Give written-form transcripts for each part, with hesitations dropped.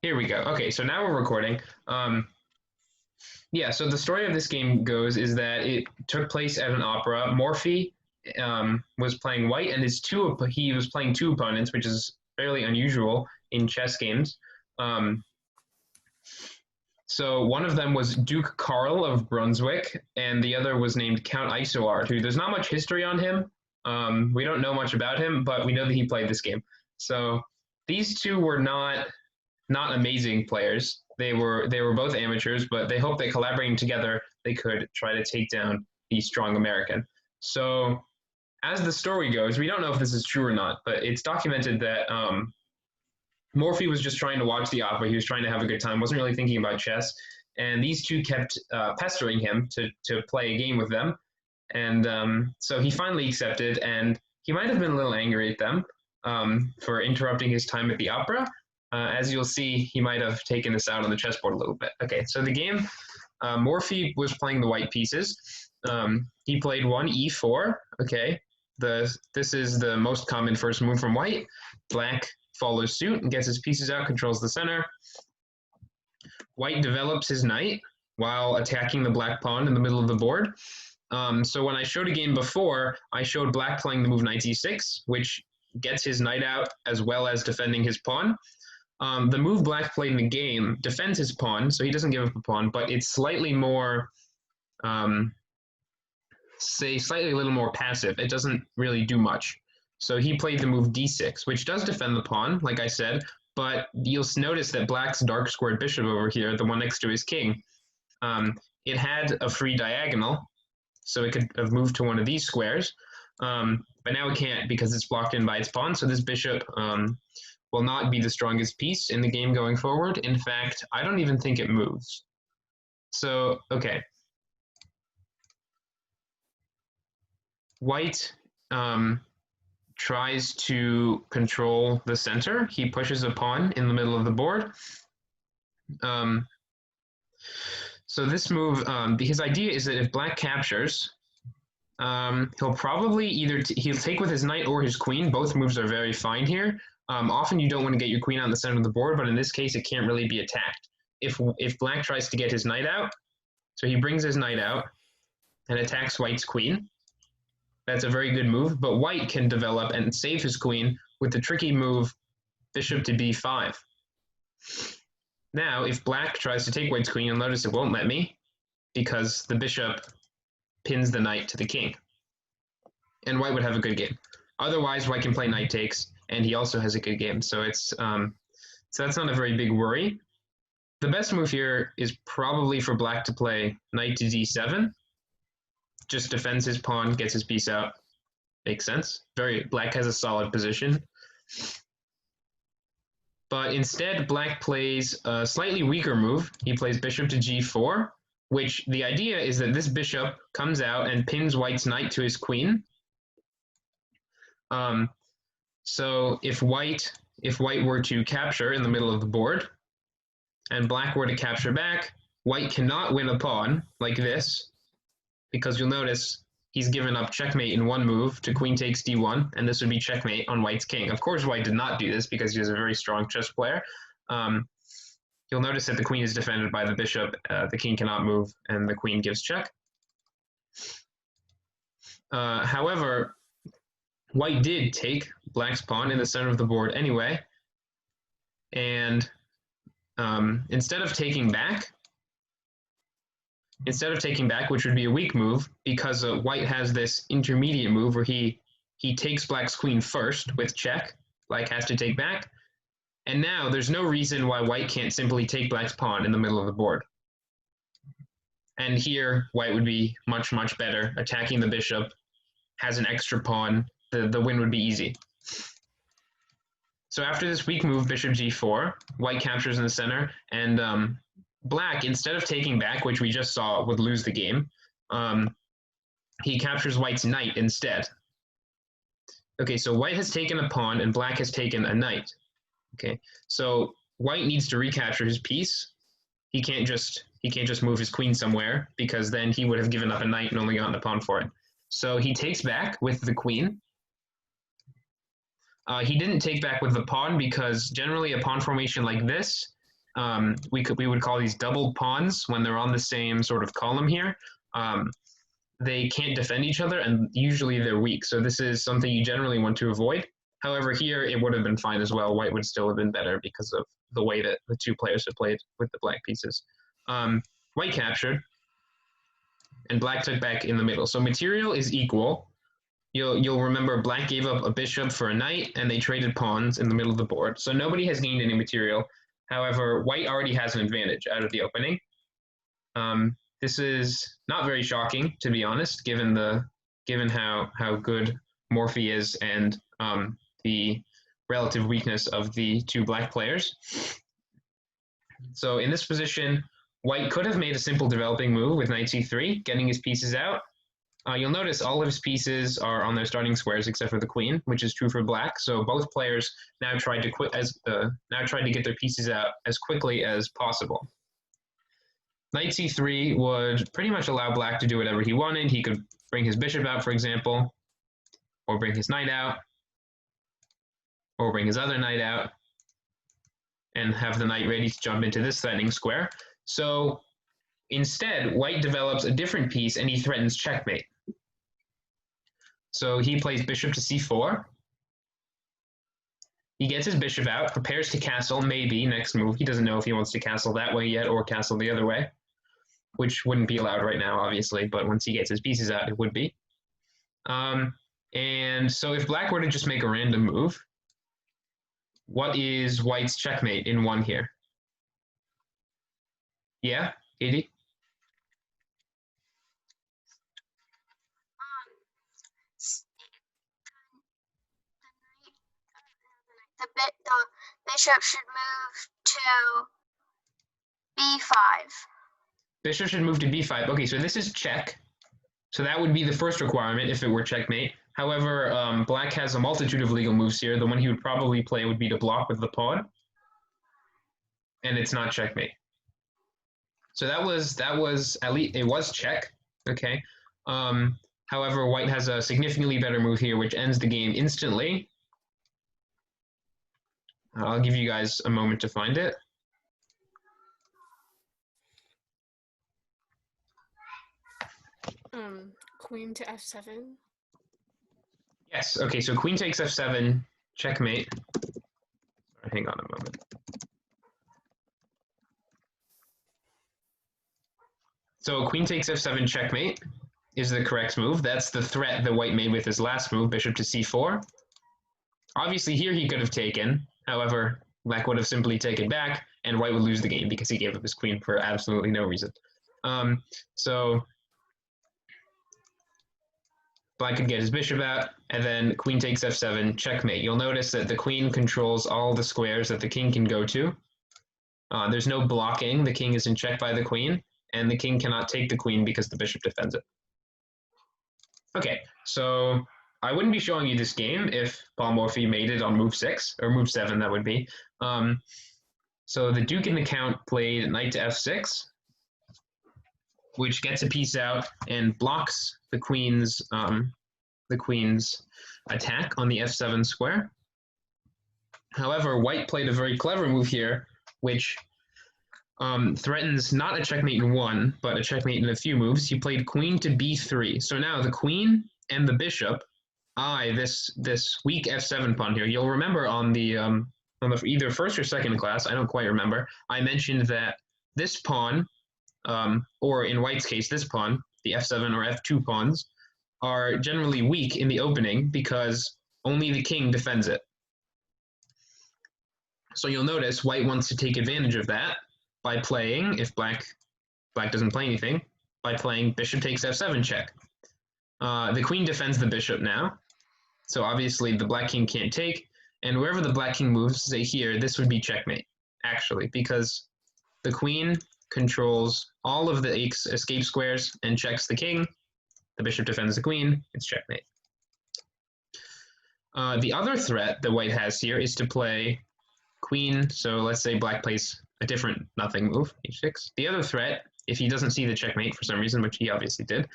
Here we go. Okay, so now we're recording. Yeah, so the story of this game goes is that it took place at an opera. Morphy was playing white, and he was playing two opponents, which is fairly unusual in chess games. Um, so one of them was Duke Karl of Brunswick, and the other was named Count Isoard, who there's not much history on him. We don't know much about him, but we know that he played this game. So these two were not amazing players. They were both amateurs, but they hoped that collaborating together they could try to take down the strong American. So as the story goes, we don't know if this is true or not, but it's documented that Morphy was just trying to watch the opera. He was trying to have a good time, wasn't really thinking about chess. And these two kept pestering him to play a game with them. And so he finally accepted, and he might have been a little angry at them for interrupting his time at the opera. As you'll see, he might have taken this out on the chessboard a little bit. Okay, so the game, Morphy was playing the white pieces. He played one e4. Okay, this is the most common first move from white. Black follows suit and gets his pieces out, controls the center. White develops his knight while attacking the black pawn in the middle of the board. So when I showed a game before, I showed black playing the move knight e6, which gets his knight out as well as defending his pawn. The move black played in the game defends his pawn, so he doesn't give up a pawn, but it's slightly more, slightly a little more passive. It doesn't really do much. So he played the move d6, which does defend the pawn, like I said, but you'll notice that black's dark squared bishop over here, the one next to his king, it had a free diagonal, so it could have moved to one of these squares, but now it can't because it's blocked in by its pawn, so this bishop will not be the strongest piece in the game going forward. In fact, I don't even think it moves. So, okay. White tries to control the center. He pushes a pawn in the middle of the board. So this move, his idea is that if black captures, he'll probably he'll take with his knight or his queen. Both moves are very fine here. Often you don't want to get your queen out in the center of the board, but in this case, it can't really be attacked. If black tries to get his knight out, so he brings his knight out and attacks white's queen. That's a very good move, but white can develop and save his queen with the tricky move bishop to b5. Now, if black tries to take white's queen, you'll notice it won't let me because the bishop pins the knight to the king. And white would have a good game. Otherwise, white can play knight takes, and he also has a good game. So it's so that's not a very big worry. The best move here is probably for black to play knight to d7. Just defends his pawn, gets his piece out. Makes sense. Black has a solid position. But instead, black plays a slightly weaker move. He plays bishop to g4, which the idea is that this bishop comes out and pins white's knight to his queen. So if white were to capture in the middle of the board, and black were to capture back, white cannot win a pawn like this, because you'll notice he's given up checkmate in one move to queen takes d1, and this would be checkmate on white's king. Of course, white did not do this because he is a very strong chess player. You'll notice that the queen is defended by the bishop, the king cannot move, and the queen gives check. However, white did take black's pawn in the center of the board anyway, and instead of taking back, which would be a weak move, because white has this intermediate move where he takes black's queen first with check, black has to take back, and now there's no reason why white can't simply take black's pawn in the middle of the board. And here, white would be much, much better. Attacking the bishop, has an extra pawn, the win would be easy. So after this weak move, bishop g4, white captures in the center, and black, instead of taking back, which we just saw would lose the game, he captures white's knight instead. Okay, so white has taken a pawn and black has taken a knight. Okay, so white needs to recapture his piece. He can't just move his queen somewhere, because then he would have given up a knight and only gotten a pawn for it. So he takes back with the queen. He didn't take back with the pawn because generally a pawn formation like this we would call these doubled pawns when they're on the same sort of column here. They can't defend each other, and usually they're weak. So this is something you generally want to avoid. However, here it would have been fine as well. White would still have been better because of the way that the two players had played with the black pieces. White captured, and black took back in the middle. So material is equal. You'll remember black gave up a bishop for a knight, and they traded pawns in the middle of the board. So nobody has gained any material. However, white already has an advantage out of the opening. This is not very shocking, to be honest, given how good Morphy is and the relative weakness of the two black players. So in this position, white could have made a simple developing move with knight c3, getting his pieces out. You'll notice all of his pieces are on their starting squares except for the queen, which is true for black. So both players now tried to get their pieces out as quickly as possible. Knight c3 would pretty much allow black to do whatever he wanted. He could bring his bishop out, for example, or bring his knight out, or bring his other knight out, and have the knight ready to jump into this threatening square. So instead, white develops a different piece, and he threatens checkmate. So he plays bishop to c4. He gets his bishop out, prepares to castle, maybe, next move. He doesn't know if he wants to castle that way yet or castle the other way, which wouldn't be allowed right now, obviously, but once he gets his pieces out, it would be. And so if black were to just make a random move, what is white's checkmate in one here? Yeah, Katie? The bishop should move to b5. Bishop should move to b5. Okay, so this is check. So that would be the first requirement if it were checkmate. However, black has a multitude of legal moves here. The one he would probably play would be to block with the pawn. And it's not checkmate. So that was at least, it was check. Okay. However, white has a significantly better move here, which ends the game instantly. I'll give you guys a moment to find it. Queen to f7. Yes. Okay. So queen takes f7, checkmate. Hang on a moment. So queen takes f7, checkmate is the correct move. That's the threat that white made with his last move, bishop to c4. Obviously, here he could have taken. However, black would have simply taken back, and white would lose the game because he gave up his queen for absolutely no reason. So black could get his bishop out, and then queen takes f7, checkmate. You'll notice that the queen controls all the squares that the king can go to. There's no blocking. The king is in check by the queen, and the king cannot take the queen because the bishop defends it. Okay, so I wouldn't be showing you this game if Paul Morphy made it on move 6, or move 7 that would be. So the Duke and the Count played knight to f6, which gets a piece out and blocks the queen's attack on the f7 square. However, white played a very clever move here, which threatens not a checkmate in one, but a checkmate in a few moves. He played queen to b3. So now the queen and the bishop this weak f7 pawn here. You'll remember on the either first or second class, I don't quite remember, I mentioned that this pawn, or in white's case, this pawn, the f7 or f2 pawns, are generally weak in the opening because only the king defends it. So you'll notice white wants to take advantage of that by playing, if black doesn't play anything, by playing bishop takes f7 check. The queen defends the bishop now. So obviously the black king can't take, and wherever the black king moves, say here, this would be checkmate, actually, because the queen controls all of the escape squares and checks the king. The bishop defends the queen, it's checkmate. The other threat that white has here is to play queen, so let's say black plays a different nothing move, h6. The other threat, if he doesn't see the checkmate for some reason, which he obviously did,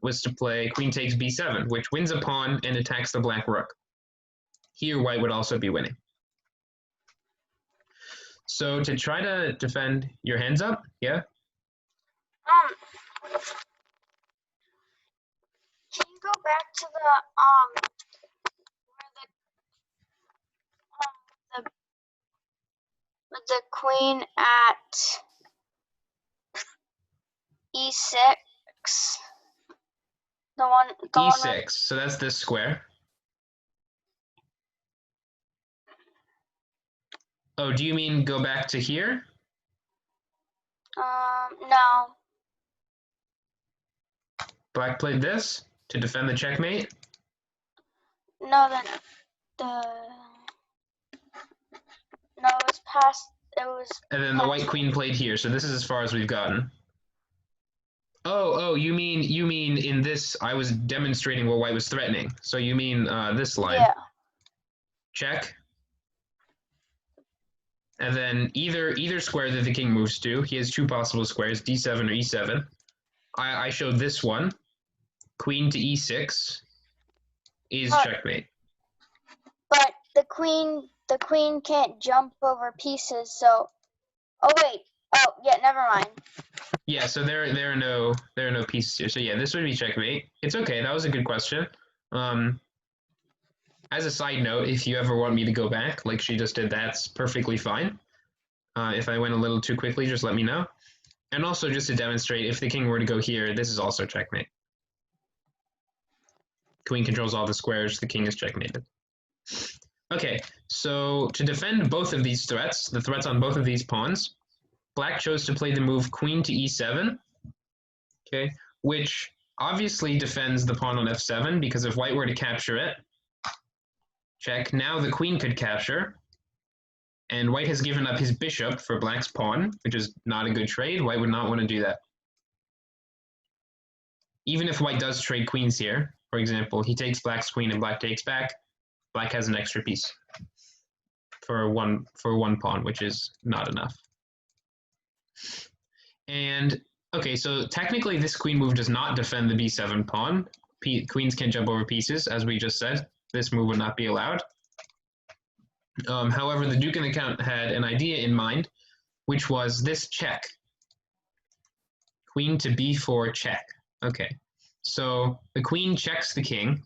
was to play queen takes b7, which wins a pawn and attacks the black rook. Here, white would also be winning. So to try to defend your hands up, yeah? Can you go back to the where the with the queen at e6? The one E6, with, so that's this square. Oh, do you mean go back to here? no. Black played this to defend the checkmate? No, no, it was past. It was. And then the white queen played here, so this is as far as we've gotten. Oh, you mean in this, I was demonstrating what white was threatening. So you mean this line. Yeah. Check. And then either square that the king moves to, he has two possible squares, d7 or e7. I showed this one. Queen to e6 is checkmate. But the queen can't jump over pieces, so. Oh wait. Oh yeah, never mind. Yeah, so there are no pieces here. So yeah, this would be checkmate. It's okay. That was a good question. As a side note, if you ever want me to go back, like she just did, that's perfectly fine. If I went a little too quickly, just let me know. And also just to demonstrate, if the king were to go here, this is also checkmate. Queen controls all the squares, the king is checkmated. Okay, so to defend both of these threats, the threats on both of these pawns, black chose to play the move queen to e7, okay, which obviously defends the pawn on f7, because if white were to capture it, check, now the queen could capture, and white has given up his bishop for black's pawn, which is not a good trade. White would not want to do that. Even if white does trade queens here, for example, he takes black's queen and black takes back, black has an extra piece for one pawn, which is not enough. And okay, so technically this queen move does not defend the b7 pawn. Queens can jump over pieces, as we just said. This move would not be allowed. However, the Duke and the Count had an idea in mind, which was this check. Queen to b4 check. Okay, so the queen checks the king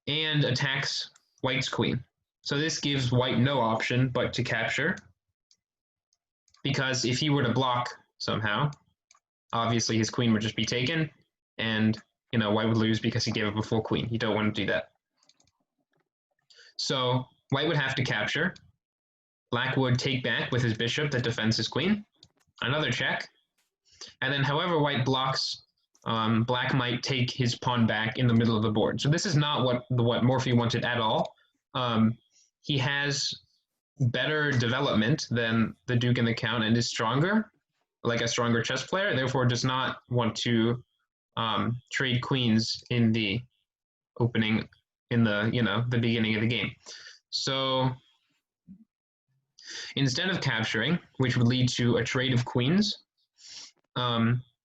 and attacks white's queen. So this gives white no option but to capture, because if he were to block somehow, obviously his queen would just be taken, and white would lose because he gave up a full queen. You don't want to do that. So white would have to capture. Black would take back with his bishop that defends his queen. Another check. And then however white blocks, black might take his pawn back in the middle of the board. So this is not what Morphy wanted at all. He has better development than the Duke and the Count and is stronger, like a stronger chess player, therefore does not want to trade queens in the opening, in the beginning of the game. So instead of capturing, which would lead to a trade of queens,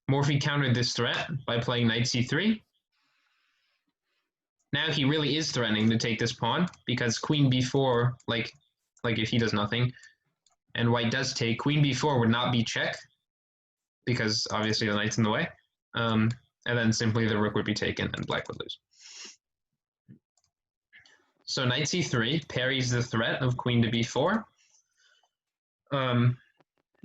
Morphy countered this threat by playing knight c3. Now he really is threatening to take this pawn, because queen b4, like if he does nothing, and white does take, queen b4 would not be check, because obviously the knight's in the way, and then simply the rook would be taken and black would lose. So knight c3 parries the threat of queen to b4.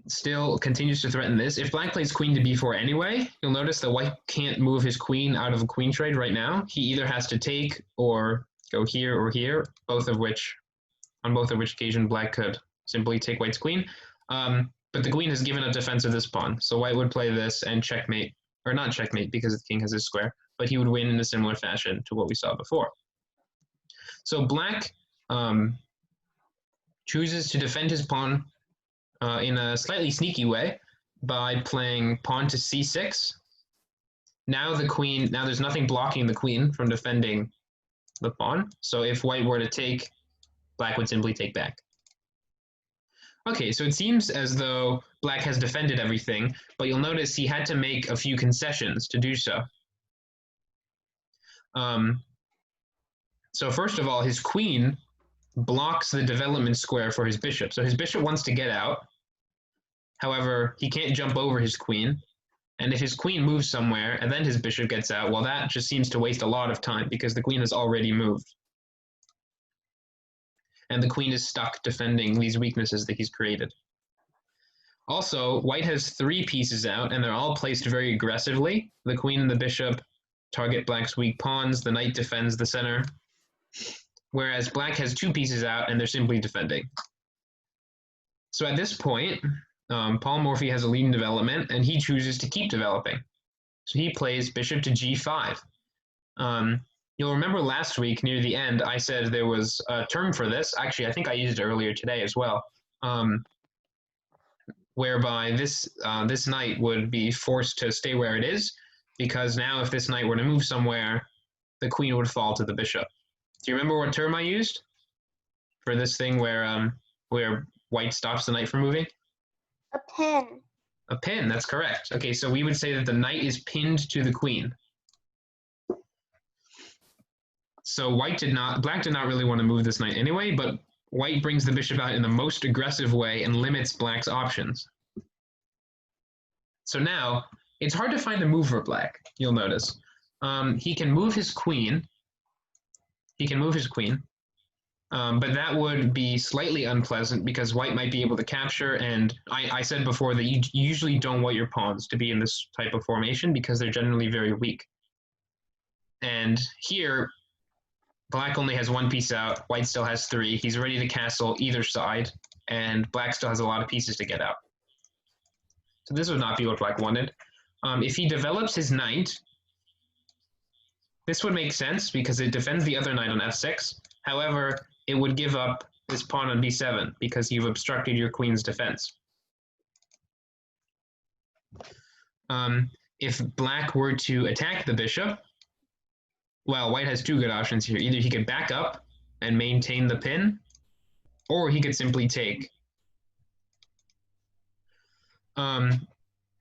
Still continues to threaten this. If black plays queen to b4 anyway, you'll notice that white can't move his queen out of a queen trade right now. He either has to take or go here or here, on both of which occasion black could simply take white's queen. But the queen has given up defense of this pawn, so white would play this and checkmate, or not checkmate because the king has his square, but he would win in a similar fashion to what we saw before. So black chooses to defend his pawn in a slightly sneaky way by playing pawn to c6. Now there's nothing blocking the queen from defending the pawn. So if white were to take, black would simply take back. Okay, so it seems as though black has defended everything, but you'll notice he had to make a few concessions to do so. So first of all, his queen blocks the development square for his bishop. So his bishop wants to get out. However, he can't jump over his queen. And if his queen moves somewhere and then his bishop gets out, well, that just seems to waste a lot of time because the queen has already moved. And the queen is stuck defending these weaknesses that he's created. Also, white has 3 pieces out, and they're all placed very aggressively. The queen and the bishop target black's weak pawns. The knight defends the center. Whereas black has 2 pieces out, and they're simply defending. So at this point, Paul Morphy has a lead in development, and he chooses to keep developing. So he plays bishop to g5. You'll remember last week, near the end, I said there was a term for this. Actually, I think I used it earlier today as well. Whereby this knight would be forced to stay where it is, because now if this knight were to move somewhere, the queen would fall to the bishop. Do you remember what term I used for this thing where white stops the knight from moving? A pin. A pin, that's correct. Okay, so we would say that the knight is pinned to the queen. So black did not really want to move this knight anyway, but white brings the bishop out in the most aggressive way and limits black's options. So now, it's hard to find a move for black, you'll notice. He can move his queen. But that would be slightly unpleasant because white might be able to capture, and I said before that you usually don't want your pawns to be in this type of formation because they're generally very weak. And here, black only has 1 piece out, white still has 3. He's ready to castle either side, and black still has a lot of pieces to get out. So this would not be what black wanted. If he develops his knight, this would make sense because it defends the other knight on f6. However, it would give up this pawn on b7 because you've obstructed your queen's defense. If black were to attack the bishop, well, white has 2 good options here. Either he could back up and maintain the pin, or he could simply take.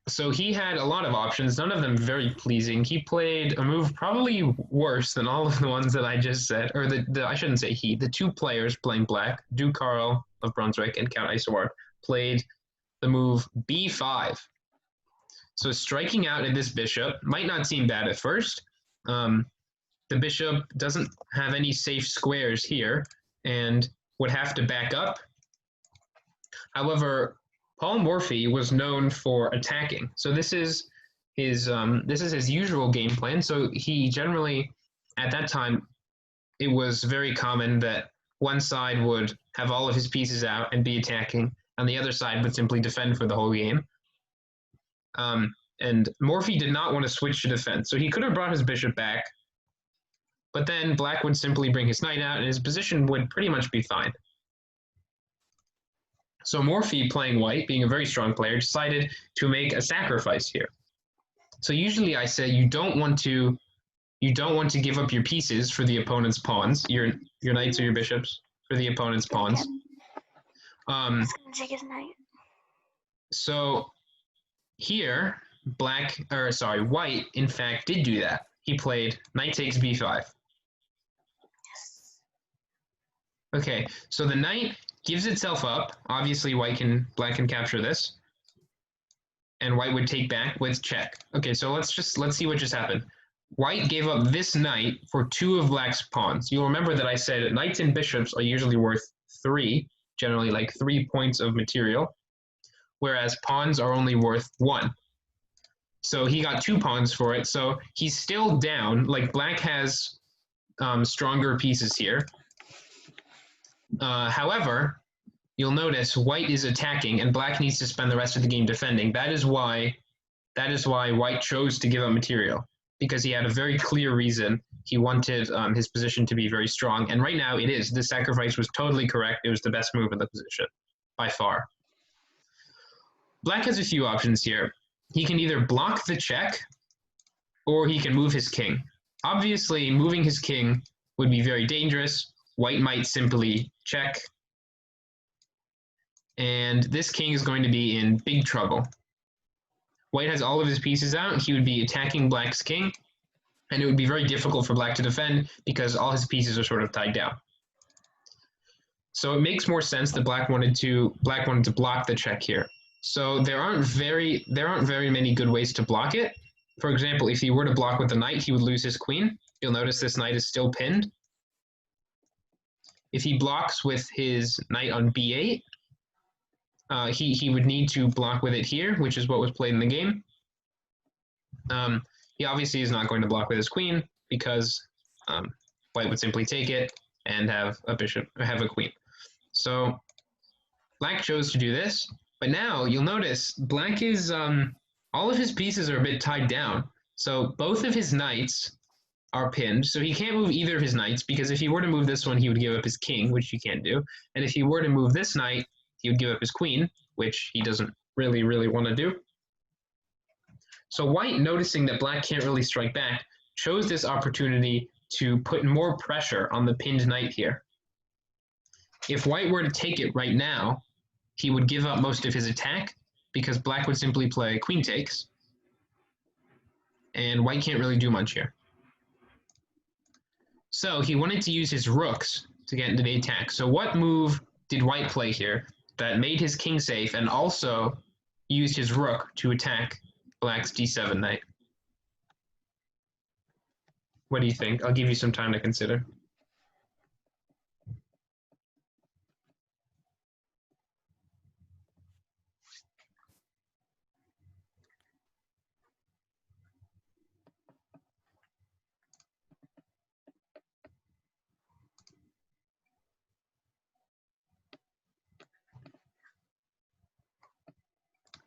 So he had a lot of options, none of them very pleasing. He played a move probably worse than all of the ones that I just said, or I shouldn't say he, the 2 players playing black, Duke Karl of Brunswick and Count Isouard, played the move b5. So striking out at this bishop might not seem bad at first. The bishop doesn't have any safe squares here and would have to back up. However, Paul Morphy was known for attacking. So this is his usual game plan. So he generally, at that time, it was very common that one side would have all of his pieces out and be attacking, and the other side would simply defend for the whole game. And Morphy did not want to switch to defense. So he could have brought his bishop back, but then black would simply bring his knight out and his position would pretty much be fine. So Morphy, playing white, being a very strong player, decided to make a sacrifice here. So usually I say you don't want to give up your pieces for the opponent's pawns, your knights or your bishops for the opponent's pawns. So here, white, in fact, did do that. He played knight takes b5. Okay, so the knight gives itself up. Obviously, black can capture this, and white would take back with check. Okay, so let's see what just happened. White gave up this knight for 2 of black's pawns. You'll remember that I said knights and bishops are usually worth 3, generally like 3 points of material, whereas pawns are only worth 1. So he got 2 pawns for it. So he's still down. Like black has stronger pieces here. However, you'll notice white is attacking and black needs to spend the rest of the game defending. That is why white chose to give up material, because he had a very clear reason. He wanted his position to be very strong, and right now it is. This sacrifice was totally correct. It was the best move in the position, by far. Black has a few options here. He can either block the check, or he can move his king. Obviously, moving his king would be very dangerous. White might simply check, and this king is going to be in big trouble. White has all of his pieces out. He would be attacking black's king, and it would be very difficult for black to defend because all his pieces are sort of tied down. So it makes more sense that black wanted to block the check here. So there aren't very many good ways to block it. For example, if he were to block with the knight, he would lose his queen. You'll notice this knight is still pinned. If he blocks with his knight on b8, he would need to block with it here, which is what was played in the game. He obviously is not going to block with his queen because white would simply take it and have a queen. So black chose to do this, but now you'll notice black is all of his pieces are a bit tied down. So both of his knights are pinned, so he can't move either of his knights, because if he were to move this one, he would give up his king, which you can't do. And if he were to move this knight, he would give up his queen, which he doesn't really want to do. So white, noticing that black can't really strike back, chose this opportunity to put more pressure on the pinned knight here. If white were to take it right now, he would give up most of his attack, because black would simply play queen takes, and white can't really do much here. So he wanted to use his rooks to get into the attack. So what move did white play here that made his king safe and also used his rook to attack black's d7 knight? What do you think? I'll give you some time to consider.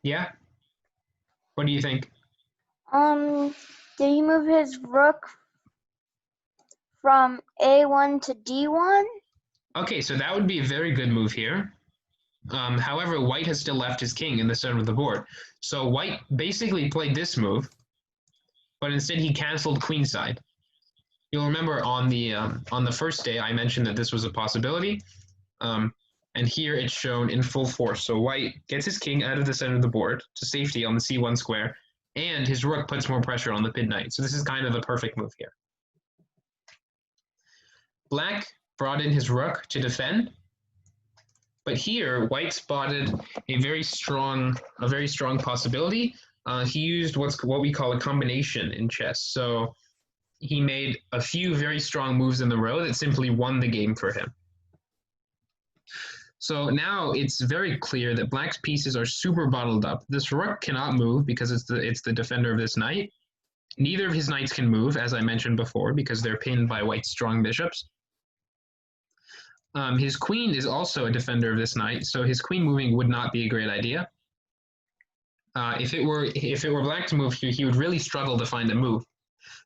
Yeah? What do you think? Did he move his rook from A1 to D1? Okay, so that would be a very good move here. However, white has still left his king in the center of the board. So white basically played this move, but instead he canceled queenside. You'll remember on the first day I mentioned that this was a possibility, and here it's shown in full force. So white gets his king out of the center of the board to safety on the c1 square, and his rook puts more pressure on the pinned knight. So this is kind of the perfect move here. Black brought in his rook to defend, but here white spotted a very strong possibility. He used what we call a combination in chess. So he made a few very strong moves in the row that simply won the game for him. So now it's very clear that black's pieces are super bottled up. This rook cannot move because it's the defender of this knight. Neither of his knights can move, as I mentioned before, because they're pinned by white's strong bishops. His queen is also a defender of this knight, so his queen moving would not be a great idea. If it were black to move here, he would really struggle to find a move.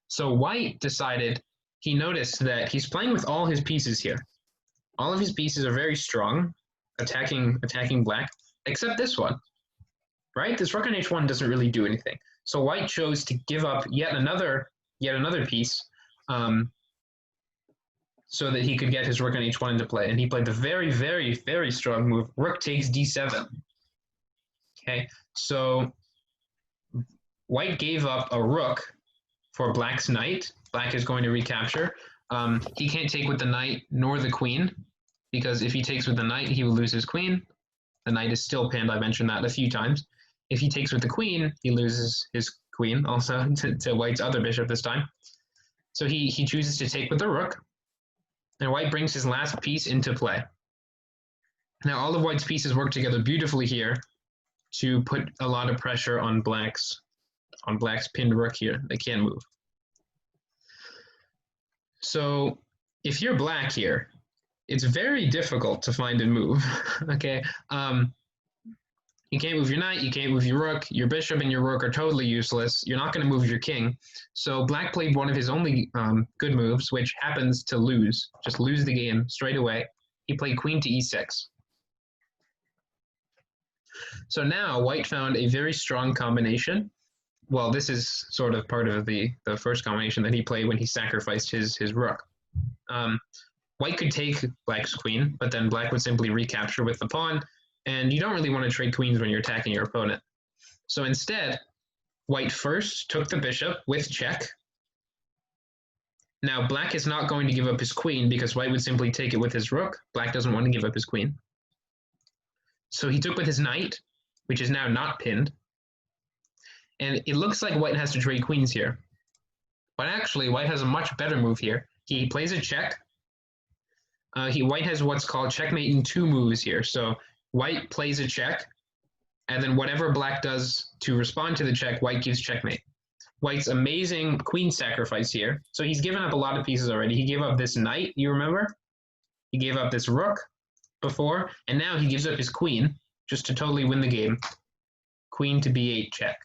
So white decided, he noticed that he's playing with all his pieces here. All of his pieces are very strong, attacking black, except this one, right? This rook on h1 doesn't really do anything. So white chose to give up yet another piece, so that he could get his rook on h1 into play. And he played the very strong move, rook takes d7. Okay, so white gave up a rook for black's knight. Black is going to recapture. He can't take with the knight nor the queen, because if he takes with the knight, he will lose his queen. The knight is still pinned. I mentioned that a few times. If he takes with the queen, he loses his queen also to white's other bishop this time. So he chooses to take with the rook, and white brings his last piece into play. Now all of white's pieces work together beautifully here to put a lot of pressure on black's pinned rook here. They can't move. So if you're black here, it's very difficult to find a move. Okay, you can't move your knight, you can't move your rook, your bishop and your rook are totally useless. You're not going to move your king. So black played one of his only good moves, which happens to just lose the game straight away. He played queen to e6. So now white found a very strong combination. Well, this is sort of part of the first combination that he played when he sacrificed his rook. White could take black's queen, but then black would simply recapture with the pawn, and you don't really want to trade queens when you're attacking your opponent. So instead, white first took the bishop with check, Now, black is not going to give up his queen because white would simply take it with his rook. Black doesn't want to give up his queen. So he took with his knight, which is now not pinned. And it looks like white has to trade queens here. But actually, white has a much better move here. He plays a check. White has what's called checkmate in 2 moves here. So white plays a check, and then whatever black does to respond to the check, white gives checkmate. White's amazing queen sacrifice here. So he's given up a lot of pieces already. He gave up this knight, you remember? He gave up this rook before, and now he gives up his queen just to totally win the game. Queen to b8 check.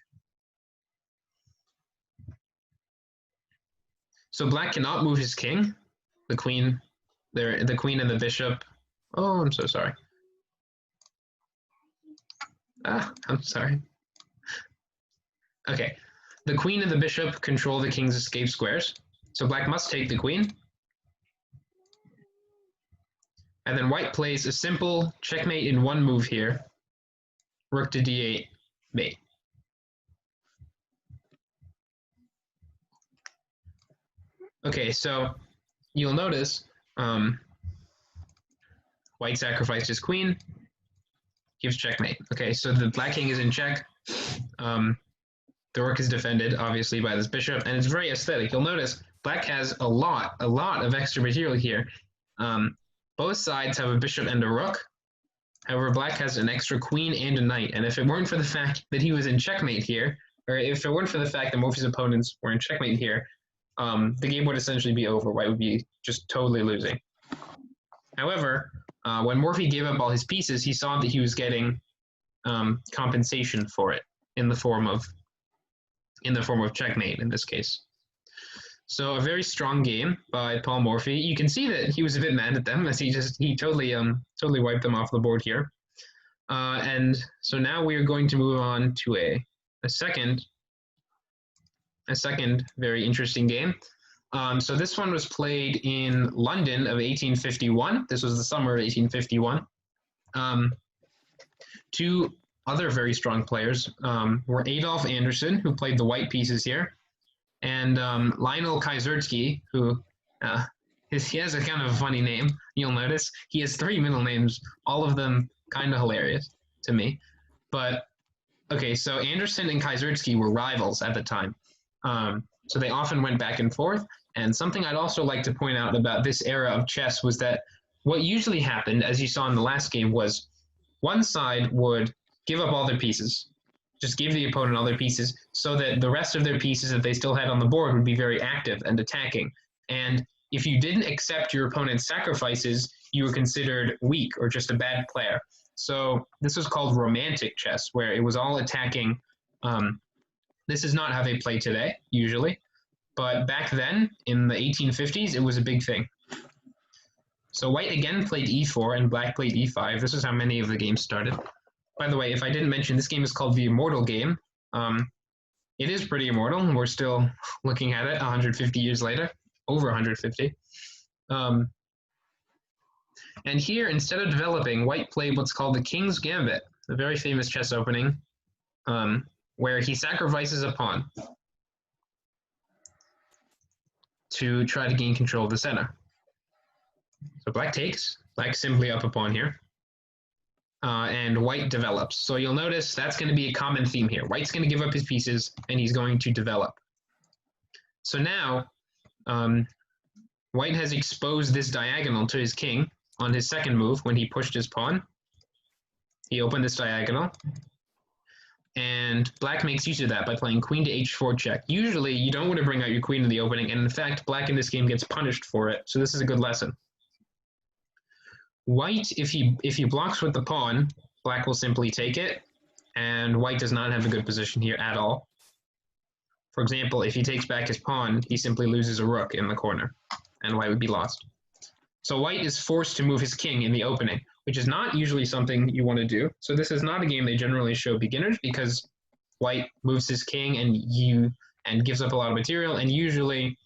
So black cannot move his king. The queen and the bishop. Oh, I'm so sorry. I'm sorry. Okay. The queen and the bishop control the king's escape squares. So black must take the queen. And then white plays a simple checkmate in 1 move here. Rook to d8, mate. Okay, so you'll notice white sacrificed his queen, gives checkmate. Okay, so the black king is in check. The rook is defended, obviously, by this bishop, and it's very aesthetic. You'll notice black has a lot of extra material here. Both sides have a bishop and a rook. However, black has an extra queen and a knight, and if it weren't for the fact that he was in checkmate here, or if it weren't for the fact that most of his opponents were in checkmate here, the game would essentially be over. White would be just totally losing. However, when Morphy gave up all his pieces, he saw that he was getting compensation for it in the form of checkmate in this case. So a very strong game by Paul Morphy. You can see that he was a bit mad at them as he totally wiped them off the board here. And so now we are going to move on to a second very interesting game. So this one was played in London of 1851. This was the summer of 1851. 2 other very strong players were Adolf Anderson, who played the white pieces here, and Lionel Kaisertsky, who he has a kind of a funny name. You'll notice he has 3 middle names, all of them kind of hilarious to me. But okay, so Anderson and Kaisertsky were rivals at the time. So they often went back and forth. And something I'd also like to point out about this era of chess was that what usually happened, as you saw in the last game, was one side would give up all their pieces, just give the opponent all their pieces, so that the rest of their pieces that they still had on the board would be very active and attacking. And if you didn't accept your opponent's sacrifices, you were considered weak or just a bad player. So this was called romantic chess, where it was all attacking. This is not how they play today, usually. But back then, in the 1850s, it was a big thing. So white again played e4 and black played e5. This is how many of the games started. By the way, if I didn't mention, this game is called the Immortal Game. It is pretty immortal. We're still looking at it 150 years later, over 150. And here, instead of developing, white played what's called the King's Gambit, a very famous chess opening, where he sacrifices a pawn to try to gain control of the center. So black takes, black simply up a pawn here, and white develops. So you'll notice that's going to be a common theme here. White's going to give up his pieces, and he's going to develop. So now, white has exposed this diagonal to his king on his second move when he pushed his pawn. He opened this diagonal. And black makes use of that by playing queen to h4 check. Usually, you don't want to bring out your queen in the opening, and in fact, black in this game gets punished for it. So this is a good lesson. White, if he blocks with the pawn, black will simply take it, and white does not have a good position here at all. For example, if he takes back his pawn, he simply loses a rook in the corner, and white would be lost. So white is forced to move his king in the opening, which is not usually something you want to do. So this is not a game they generally show beginners because white moves his king and gives up a lot of material, and usually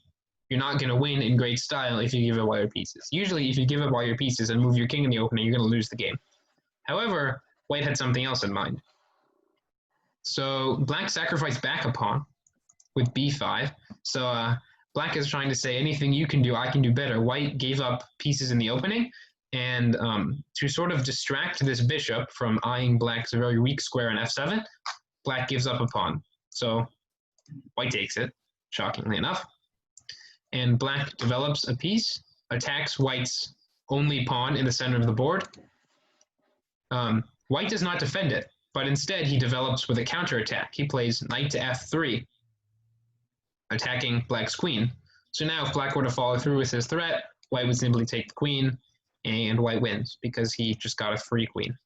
you're not going to win in great style if you give up all your pieces. Usually if you give up all your pieces and move your king in the opening, you're going to lose the game. However, white had something else in mind. So black sacrificed back a pawn with b5. So Black is trying to say anything you can do, I can do better. White gave up pieces in the opening, and to sort of distract this bishop from eyeing Black's very weak square in f7, Black gives up a pawn. So White takes it, shockingly enough. And Black develops a piece, attacks White's only pawn in the center of the board. White does not defend it, but instead he develops with a counterattack. He plays knight to f3, attacking Black's queen. So now if Black were to follow through with his threat, White would simply take the queen, and White wins because he just got a free queen.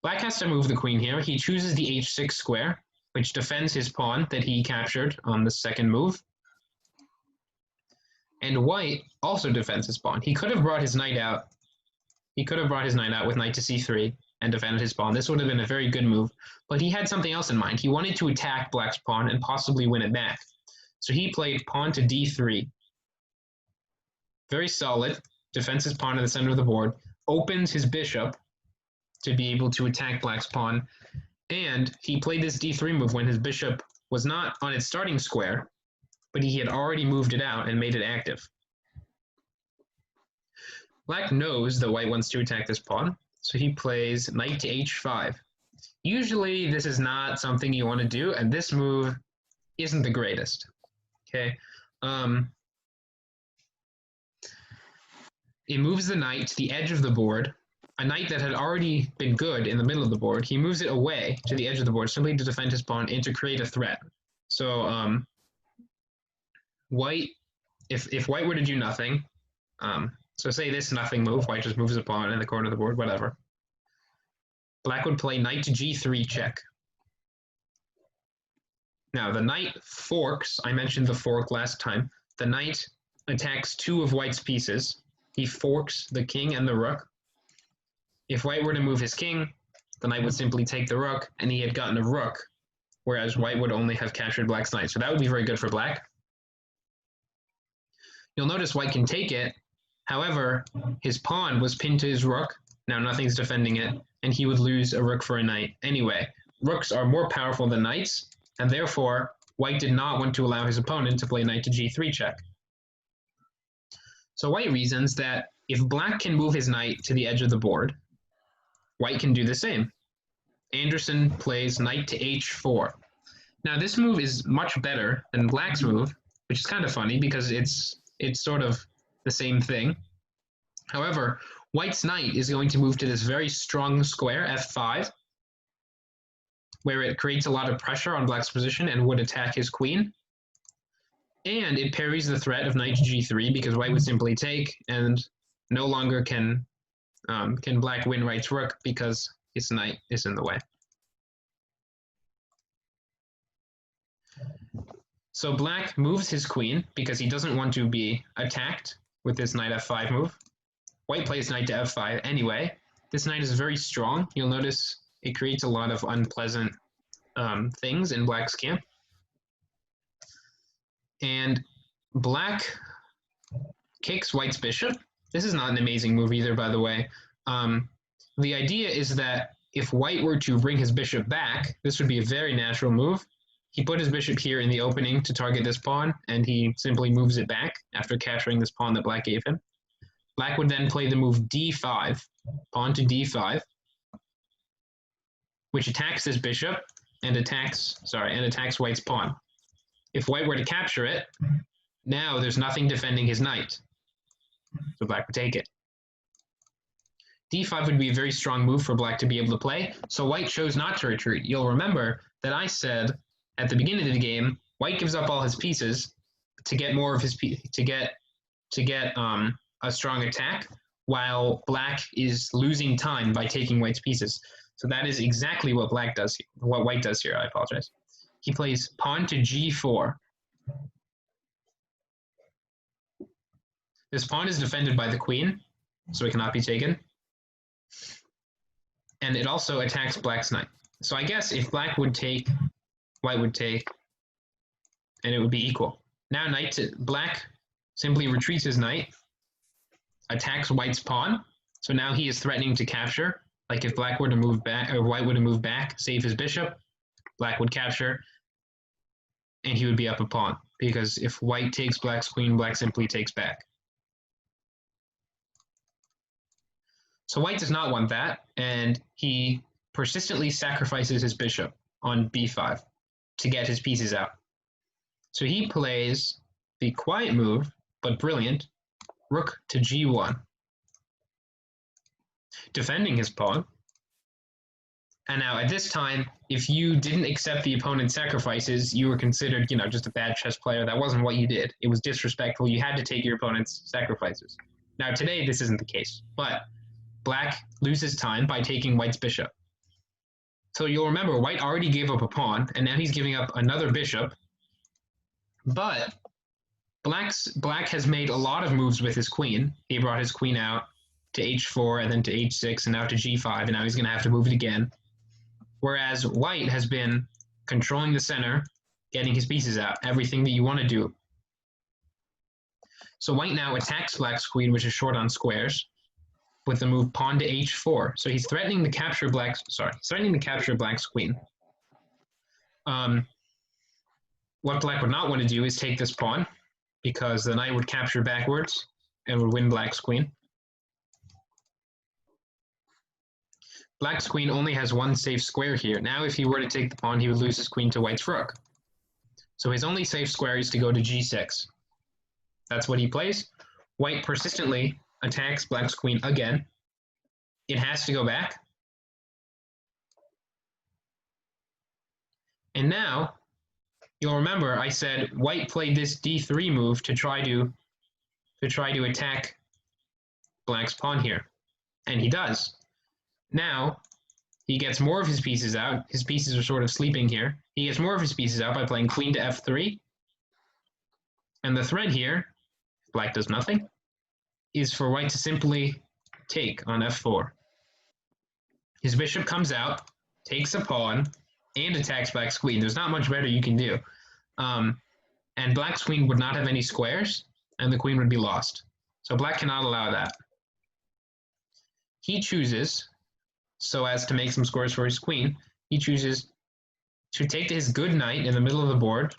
Black has to move the queen here. He chooses the h6 square, which defends his pawn that he captured on the second move. And White also defends his pawn. He could have brought his knight out. He could have brought his knight out with knight to c3 and defended his pawn. This would have been a very good move, but he had something else in mind. He wanted to attack Black's pawn and possibly win it back. So he played pawn to d3. Very solid, defends his pawn in the center of the board, opens his bishop to be able to attack Black's pawn, and he played this d3 move when his bishop was not on its starting square, but he had already moved it out and made it active. Black knows that White wants to attack this pawn, so he plays knight to h5. Usually this is not something you want to do, and this move isn't the greatest. Okay, it moves the knight to the edge of the board, a knight that had already been good in the middle of the board. He moves it away to the edge of the board simply to defend his pawn and to create a threat. So White, if White were to do nothing, so say this nothing move, White just moves a pawn in the corner of the board, whatever. Black would play knight to g3 check. Now the knight forks, I mentioned the fork last time. The knight attacks two of White's pieces. He forks the king and the rook. If White were to move his king, the knight would simply take the rook, and he had gotten a rook, whereas White would only have captured Black's knight. So that would be very good for Black. You'll notice White can take it. However, his pawn was pinned to his rook. Now nothing's defending it, and he would lose a rook for a knight. Anyway, rooks are more powerful than knights, and therefore White did not want to allow his opponent to play knight to g3 check. So White reasons that if Black can move his knight to the edge of the board, White can do the same. Anderson plays knight to h4. Now this move is much better than Black's move, which is kind of funny because it's sort of the same thing. However, White's knight is going to move to this very strong square, f5, where it creates a lot of pressure on Black's position and would attack his queen. And it parries the threat of knight to g3 because White would simply take, and no longer can Black win White's rook because his knight is in the way. So Black moves his queen because he doesn't want to be attacked with this knight f5 move. White plays knight to f5 anyway. This knight is very strong. You'll notice it creates a lot of unpleasant things in Black's camp. And Black kicks White's bishop. This is not an amazing move either, by the way. The idea is that if White were to bring his bishop back, this would be a very natural move. He put his bishop here in the opening to target this pawn, and he simply moves it back after capturing this pawn that Black gave him. Black would then play the move d5, pawn to d5, which attacks this bishop and attacks White's pawn. If White were to capture it, now there's nothing defending his knight. So Black would take it. d5 would be a very strong move for Black to be able to play, so White chose not to retreat. You'll remember that I said at the beginning of the game, White gives up all his pieces to get more of his to get a strong attack, while Black is losing time by taking White's pieces. So that is exactly what White does here. I apologize. He plays pawn to g4. This pawn is defended by the queen, so it cannot be taken. And it also attacks Black's knight. So I guess if Black would take, White would take, and it would be equal. Now Black simply retreats his knight, attacks White's pawn. So now he is threatening to capture. Like if Black were to move back, or White were to move back, save his bishop, Black would capture, and he would be up a pawn because if white takes black's queen, black simply takes back. So white does not want that, and he persistently sacrifices his bishop on b5 to get his pieces out. So he plays the quiet move, but brilliant, rook to g1, defending his pawn. And now at this time, if you didn't accept the opponent's sacrifices, you were considered, just a bad chess player. That wasn't what you did. It was disrespectful. You had to take your opponent's sacrifices. Now today, this isn't the case, but black loses time by taking white's bishop. So you'll remember white already gave up a pawn, and now he's giving up another bishop. But black has made a lot of moves with his queen. He brought his queen out to h4 and then to h6 and now to g5, and now he's going to have to move it again. Whereas white has been controlling the center, getting his pieces out, everything that you want to do. So white now attacks black's queen, which is short on squares, with the move pawn to h4. So he's threatening to capture black's queen. What black would not want to do is take this pawn, because the knight would capture backwards and would win black's queen. Black's queen only has one safe square here. Now if he were to take the pawn, he would lose his queen to white's rook. So his only safe square is to go to g6. That's what he plays. White persistently attacks black's queen again. It has to go back. And now, you'll remember I said white played this d3 move to try to attack black's pawn here. And he does. Now, he gets more of his pieces out. His pieces are sort of sleeping here. He gets more of his pieces out by playing queen to f3. And the threat here, if black does nothing, is for white to simply take on f4. His bishop comes out, takes a pawn, and attacks black's queen. There's not much better you can do. And black's queen would not have any squares, and the queen would be lost. So black cannot allow that. He chooses, so as to make some squares for his queen, he chooses to take his good knight in the middle of the board,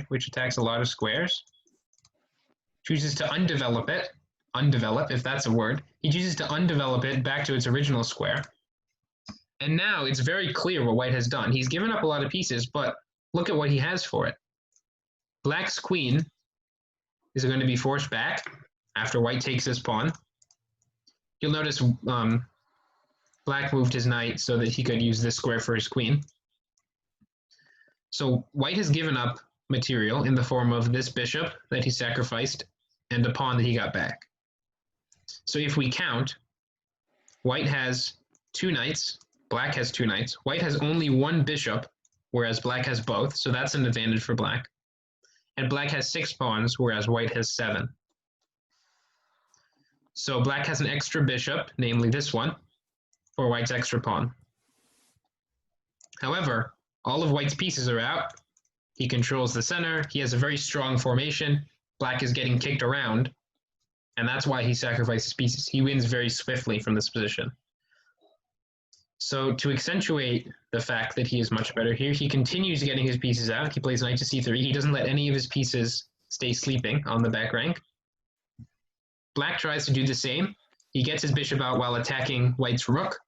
which attacks a lot of squares, chooses to undevelop it, if that's a word. He chooses to undevelop it back to its original square. And now it's very clear what white has done. He's given up a lot of pieces, but look at what he has for it. Black's queen is going to be forced back after white takes this pawn. You'll notice black moved his knight so that he could use this square for his queen. So white has given up material in the form of this bishop that he sacrificed and a pawn that he got back. So if we count, white has 2 knights, black has 2 knights. White has only 1 bishop, whereas black has both, so that's an advantage for black. And black has 6 pawns, whereas white has 7. So black has an extra bishop, namely this one, for white's extra pawn. However, all of white's pieces are out. He controls the center. He has a very strong formation. Black is getting kicked around, and that's why he sacrifices pieces. He wins very swiftly from this position. So to accentuate the fact that he is much better here, he continues getting his pieces out. He plays knight to c3. He doesn't let any of his pieces stay sleeping on the back rank. Black tries to do the same. He gets his bishop out while attacking white's rook.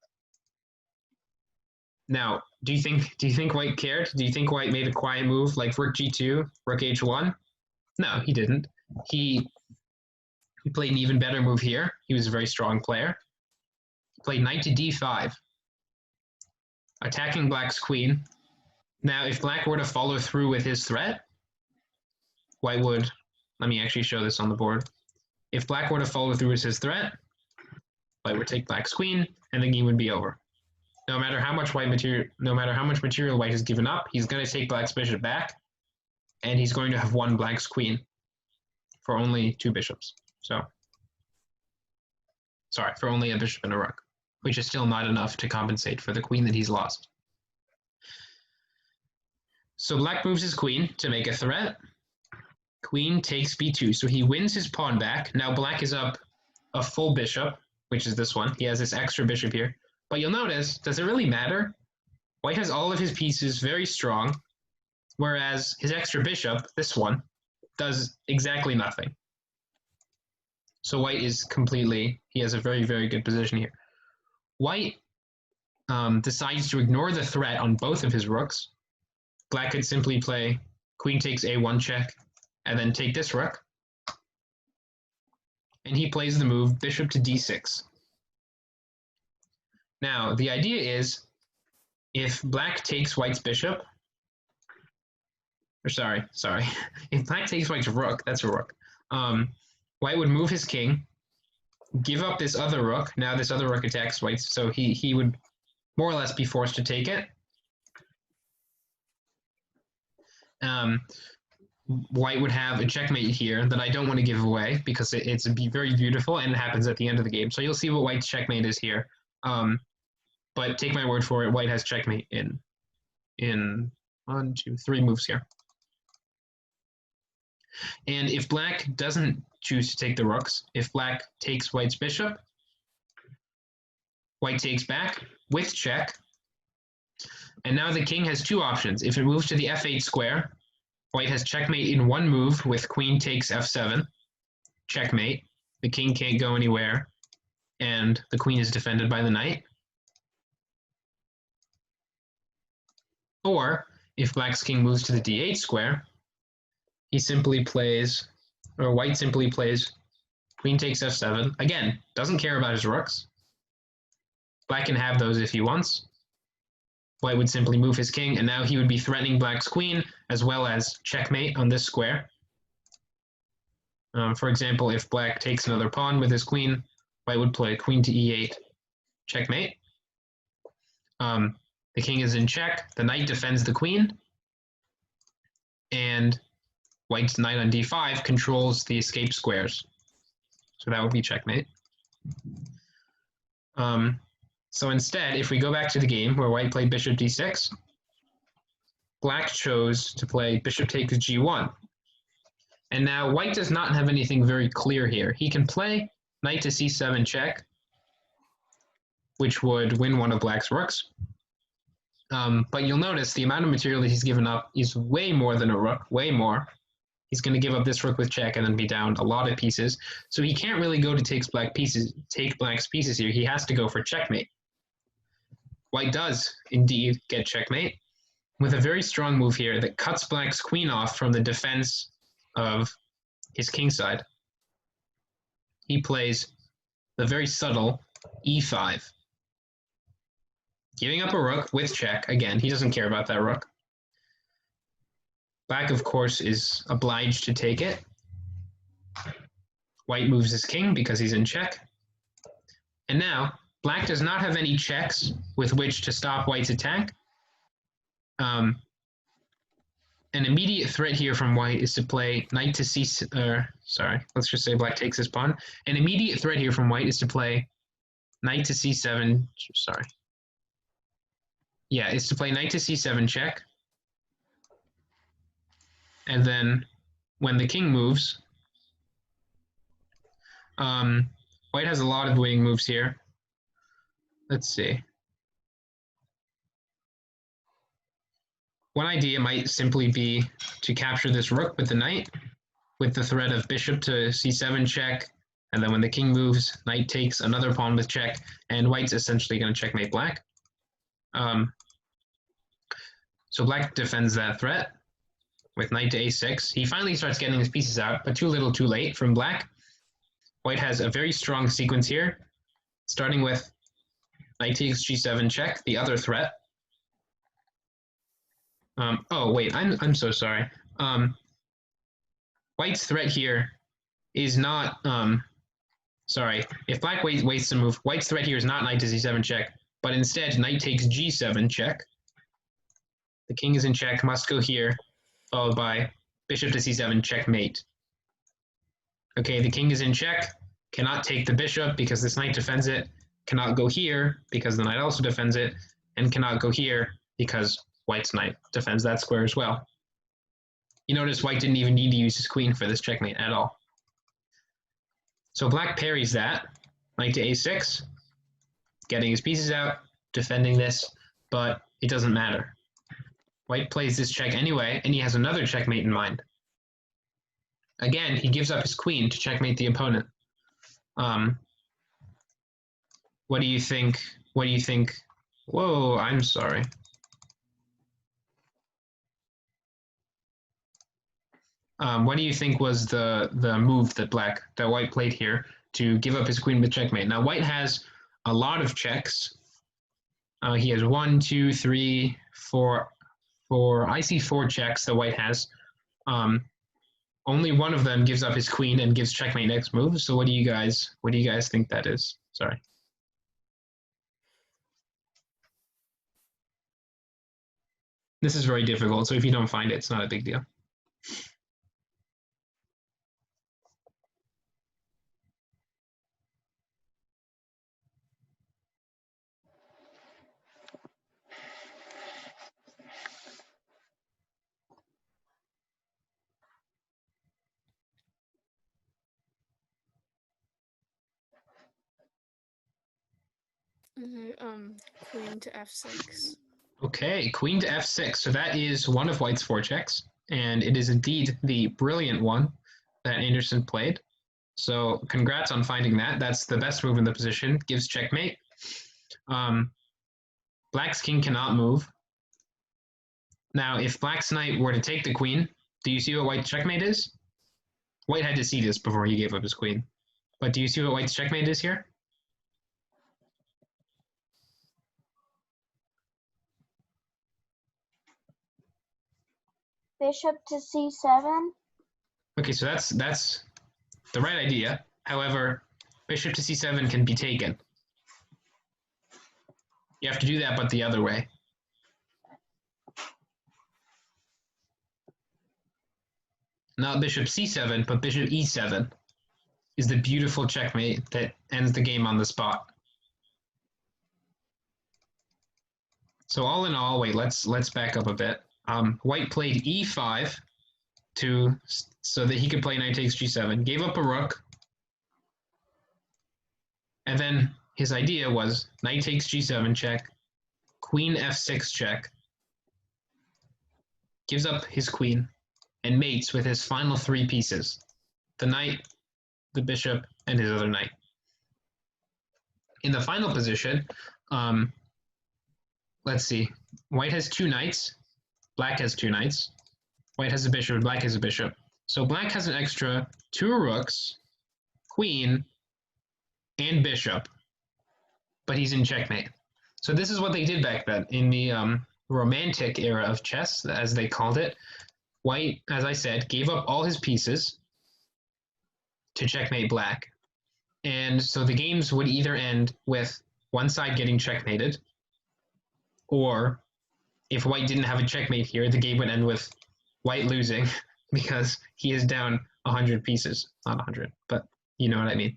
Now, do you think white cared? Do you think white made a quiet move like rook g2, rook h1? No, he didn't. He played an even better move here. He was a very strong player. He played knight to d5, attacking black's queen. Now, if black were to follow through with his threat, white would, let me actually show this on the board. If black were to follow through with his threat, white would take black's queen, and the game would be over. No matter how much material white has given up, he's going to take black's bishop back, and he's going to have won black's queen for only 2 bishops. For only a bishop and a rook, which is still not enough to compensate for the queen that he's lost. So black moves his queen to make a threat. Queen takes b2, so he wins his pawn back. Now black is up a full bishop, which is this one. He has this extra bishop here. But you'll notice, does it really matter? White has all of his pieces very strong, whereas his extra bishop, this one, does exactly nothing. So white is completely, he has a very, very good position here. White decides to ignore the threat on both of his rooks. Black could simply play queen takes a1 check and then take this rook. And he plays the move bishop to d6. Now, the idea is if black takes white's bishop, or sorry, if black takes white's rook, that's a rook, white would move his king, give up this other rook. Now this other rook attacks white, so he would more or less be forced to take it. White would have a checkmate here that I don't want to give away because it's very beautiful and it happens at the end of the game. So you'll see what white's checkmate is here. But take my word for it, white has checkmate in 1, 2, 3 moves here. And if black doesn't choose to take the rooks, if black takes white's bishop, white takes back with check. And now the king has two options. If it moves to the f8 square, white has checkmate in one move with queen takes f7, checkmate. The king can't go anywhere, and the queen is defended by the knight. Or, if black's king moves to the d8 square, he simply plays, or white simply plays queen takes f7. Again, doesn't care about his rooks. Black can have those if he wants. White would simply move his king, and now he would be threatening black's queen, as well as checkmate on this square. For example, if black takes another pawn with his queen, white would play queen to e8, checkmate. The king is in check, the knight defends the queen, and white's knight on d5 controls the escape squares. So that would be checkmate. So instead, if we go back to the game where white played bishop d6, black chose to play bishop takes g1. And now white does not have anything very clear here. He can play knight to c7 check, which would win one of black's rooks. But you'll notice the amount of material that he's given up is way more than a rook, way more. He's going to give up this rook with check and then be down a lot of pieces. So he can't really go to take black's pieces here. He has to go for checkmate. White does indeed get checkmate with a very strong move here that cuts black's queen off from the defense of his king side. He plays the very subtle e5. Giving up a rook with check. Again, he doesn't care about that rook. Black, of course, is obliged to take it. White moves his king because he's in check. And now, black does not have any checks with which to stop white's attack. An immediate threat here from white is to play knight to c... let's just say black takes his pawn. An immediate threat here from white is to play knight to c7... it's to play knight to c7 check. And then when the king moves, white has a lot of winning moves here. Let's see. One idea might simply be to capture this rook with the knight, with the threat of bishop to c7 check, and then when the king moves, knight takes another pawn with check, and white's essentially going to checkmate black. So black defends that threat with knight to a6. He finally starts getting his pieces out, but too little too late from black. White has a very strong sequence here, starting with knight takes g7 check, the other threat. Oh, wait, I'm so sorry. White's threat here is not, if black wastes a move, white's threat here is not knight to c7 check, but instead knight takes g7 check. The king is in check, must go here, followed by bishop to c7 checkmate. Okay, the king is in check, cannot take the bishop because this knight defends it, cannot go here because the knight also defends it, and cannot go here because white's knight defends that square as well. You notice white didn't even need to use his queen for this checkmate at all. So black parries that, knight to a6, getting his pieces out, defending this, but it doesn't matter. White plays this check anyway, and he has another checkmate in mind. Again, he gives up his queen to checkmate the opponent. What do you think? What do you think? Whoa, I'm sorry. What do you think was the move that white played here to give up his queen with checkmate? Now white has a lot of checks. He has 1, 2, 3, 4. I see 4 checks that white has. Only one of them gives up his queen and gives checkmate next move. So what do you guys think that is? Sorry. This is very difficult, so if you don't find it, it's not a big deal. Queen to f6. Okay, queen to f6. So that is one of white's 4 checks, and it is indeed the brilliant one that Anderson played. So congrats on finding that. That's the best move in the position. Gives checkmate. Black's king cannot move. Now, if black's knight were to take the queen, do you see what white's checkmate is? White had to see this before he gave up his queen. But do you see what white's checkmate is here? Bishop to c7. Okay, so that's the right idea. However, bishop to c7 can be taken. You have to do that, but the other way. Not bishop c7, but bishop e7 is the beautiful checkmate that ends the game on the spot. So all in all, wait, let's back up a bit. White played e5 so that he could play knight takes g7, gave up a rook, and then his idea was knight takes g7 check, queen f6 check, gives up his queen, and mates with his final 3 pieces, the knight, the bishop, and his other knight. In the final position, let's see, white has 2 knights, black has 2 knights, white has a bishop, black has a bishop. So black has an extra 2 rooks, queen, and bishop, but he's in checkmate. So this is what they did back then in the romantic era of chess, as they called it. White, as I said, gave up all his pieces to checkmate black. And so the games would either end with one side getting checkmated, or if white didn't have a checkmate here, the game would end with white losing because he is down 100 pieces. Not 100, but you know what I mean.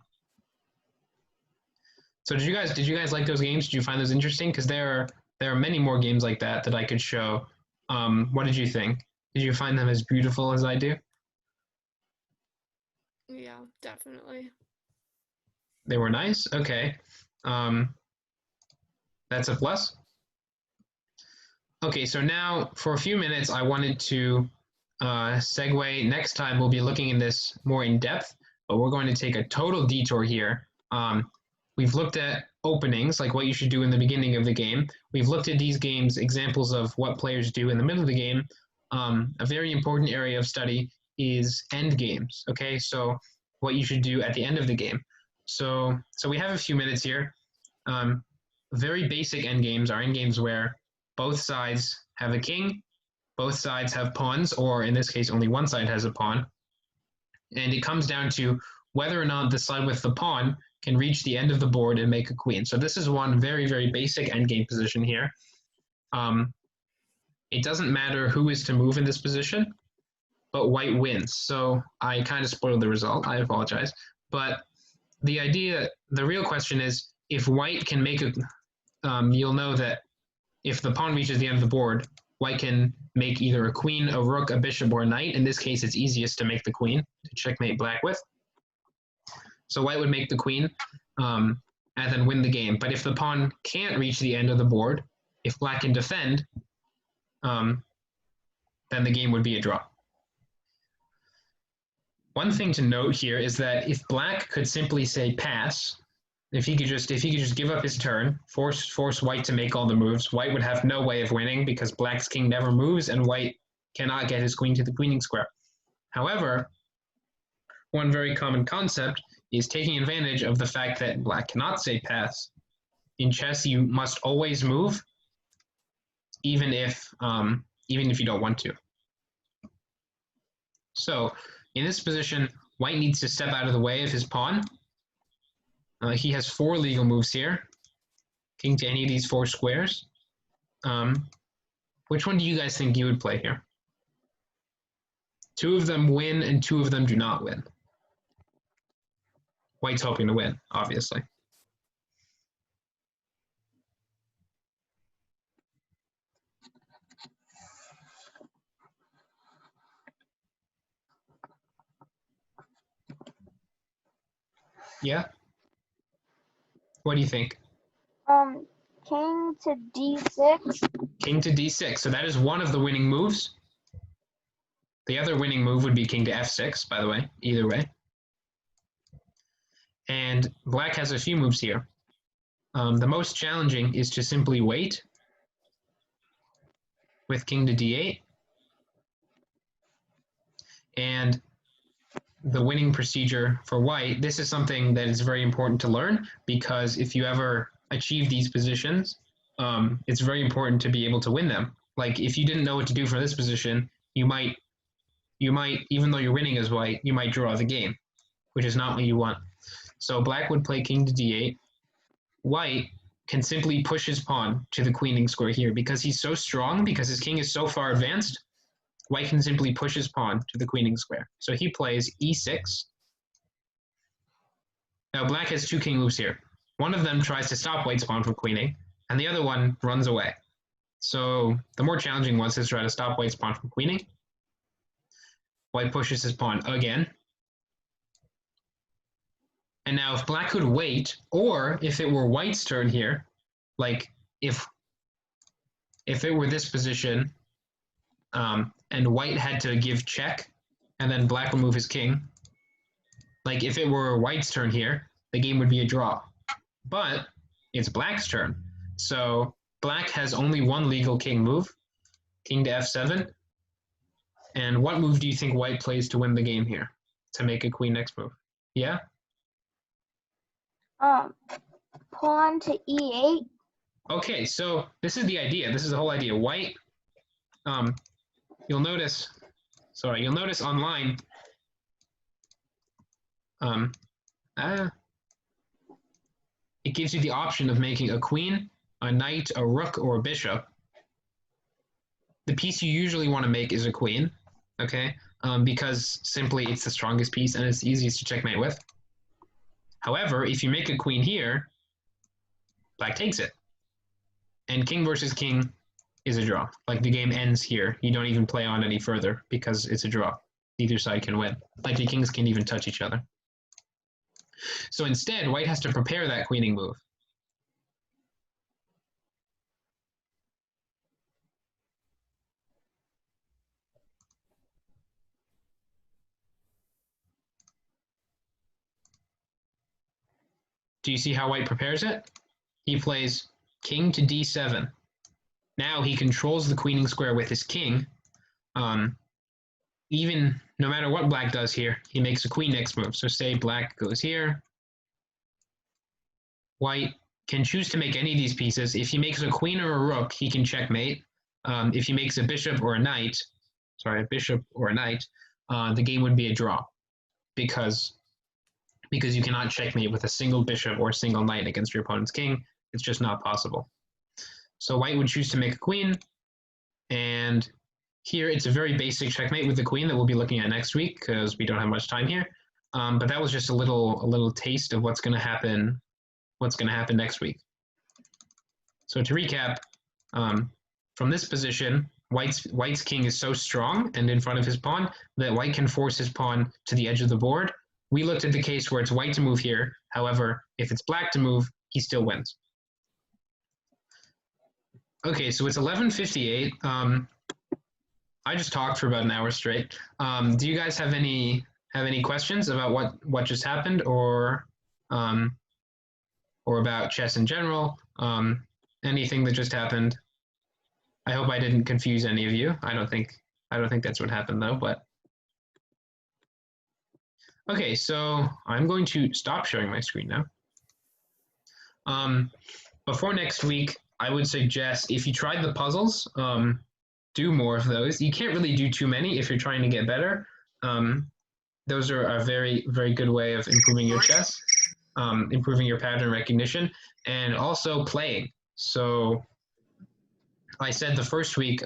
So did you guys like those games? Did you find those interesting? Because there are many more games like that I could show. What did you think? Did you find them as beautiful as I do? Yeah, definitely. They were nice? Okay. That's a plus. Okay, so now for a few minutes, I wanted to segue. Next time, we'll be looking in this more in depth, but we're going to take a total detour here. We've looked at openings, like what you should do in the beginning of the game. We've looked at these games, examples of what players do in the middle of the game. A very important area of study is end games, okay? So what you should do at the end of the game. So we have a few minutes here. Very basic end games are end games where both sides have a king, both sides have pawns, or in this case, only one side has a pawn. And it comes down to whether or not the side with the pawn can reach the end of the board and make a queen. So this is one very, very basic endgame position here. It doesn't matter who is to move in this position, but white wins. So I kind of spoiled the result. I apologize. But the real question is, if white can make a, you'll know that if the pawn reaches the end of the board, white can make either a queen, a rook, a bishop, or a knight. In this case, it's easiest to make the queen to checkmate black with. So white would make the queen and then win the game. But if the pawn can't reach the end of the board, if black can defend, then the game would be a draw. one thing to note here is that if black could simply say pass, if he could just give up his turn, force white to make all the moves, white would have no way of winning because black's king never moves and white cannot get his queen to the queening square. However, one very common concept is taking advantage of the fact that black cannot say pass. In chess, you must always move, even if you don't want to. So, in this position, white needs to step out of the way of his pawn. He has 4 legal moves here. King to any of these 4 squares. Which one do you guys think you would play here? 2 of them win and 2 of them do not win. White's hoping to win, obviously. Yeah? What do you think? King to d6. King to d6. So that is one of the winning moves. The other winning move would be king to f6, by the way, either way. And black has a few moves here. The most challenging is to simply wait with king to d8. And the winning procedure for white, this is something that is very important to learn because if you ever achieve these positions, it's very important to be able to win them. Like if you didn't know what to do for this position, you might, even though you're winning as white, you might draw the game, which is not what you want. So black would play king to d8. White can simply push his pawn to the queening square here because he's so strong, because his king is so far advanced. White can simply push his pawn to the queening square. So he plays e6. Now black has 2 king moves here. One of them tries to stop white's pawn from queening, and the other one runs away. So the more challenging one is to try to stop white's pawn from queening. White pushes his pawn again. And now if black could wait, or if it were white's turn here, like if it were this position, and white had to give check, and then black would move his king. Like if it were white's turn here, the game would be a draw. But it's black's turn. So black has only one legal king move, king to f7. And what move do you think white plays to win the game here, to make a queen next move? Yeah? Pawn to e8. Okay, so this is the idea. This is the whole idea. White, you'll notice online, it gives you the option of making a queen, a knight, a rook, or a bishop. The piece you usually want to make is a queen, okay? Because simply it's the strongest piece and it's the easiest to checkmate with. However, if you make a queen here, black takes it. And king versus king is a draw. Like the game ends here. You don't even play on any further because it's a draw. Neither side can win. Like the kings can't even touch each other. So instead, white has to prepare that queening move. Do you see how white prepares it? He plays king to d7. Now he controls the queening square with his king. Even no matter what black does here, he makes a queen next move. So say black goes here. White can choose to make any of these pieces. If he makes a queen or a rook, he can checkmate. If he makes a bishop or a knight, the game would be a draw because you cannot checkmate with a single bishop or a single knight against your opponent's king. It's just not possible. So white would choose to make a queen, and here it's a very basic checkmate with the queen that we'll be looking at next week because we don't have much time here. But that was just a little taste of what's going to happen next week. So to recap, from this position, white's king is so strong and in front of his pawn that white can force his pawn to the edge of the board. We looked at the case where it's white to move here. However, if it's black to move, he still wins. Okay, so it's 11:58. I just talked for about an hour straight. Do you guys have any have any questions about what just happened, or about chess in general? Anything that just happened? I hope I didn't confuse any of you. I don't think that's what happened though. But okay, so I'm going to stop sharing my screen now. Before next week, I would suggest if you tried the puzzles, do more of those. You can't really do too many if you're trying to get better. Those are a very, very good way of improving your chess, improving your pattern recognition, and also playing. So I said the first week,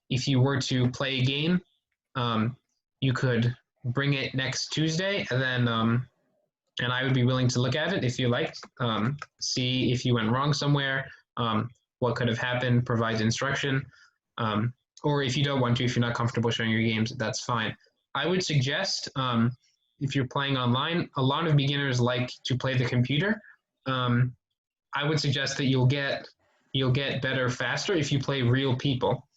if you were to play a game, you could bring it next Tuesday, and then and I would be willing to look at it if you liked, see if you went wrong somewhere, what could have happened, provide instruction, or if you don't want to, if you're not comfortable showing your games, that's fine. I would suggest, if you're playing online, a lot of beginners like to play the computer. I would suggest that you'll get better faster if you play real people.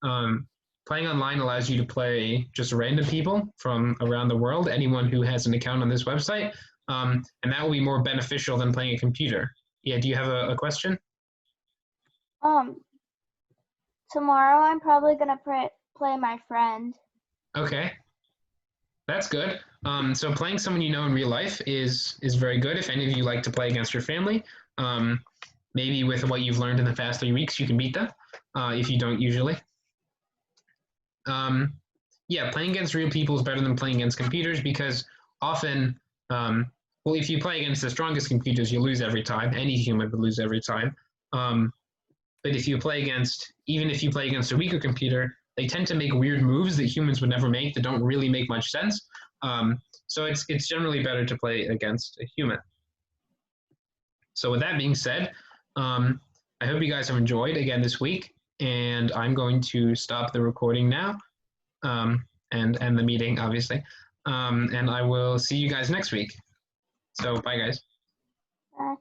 Playing online allows you to play just random people from around the world, anyone who has an account on this website, and that will be more beneficial than playing a computer. Yeah, do you have a question? Tomorrow I'm probably gonna play my friend. Okay, that's good. So playing someone you know in real life is very good. If any of you like to play against your family, maybe with what you've learned in the past 3 weeks, you can beat them. If you don't usually. Yeah, playing against real people is better than playing against computers because often, well, if you play against the strongest computers, you lose every time. Any human would lose every time. But if you play against, even if you play against a weaker computer, they tend to make weird moves that humans would never make that don't really make much sense. So it's generally better to play against a human. So with that being said, I hope you guys have enjoyed again this week, and I'm going to stop the recording now, and the meeting, obviously. And I will see you guys next week. So bye, guys. Bye.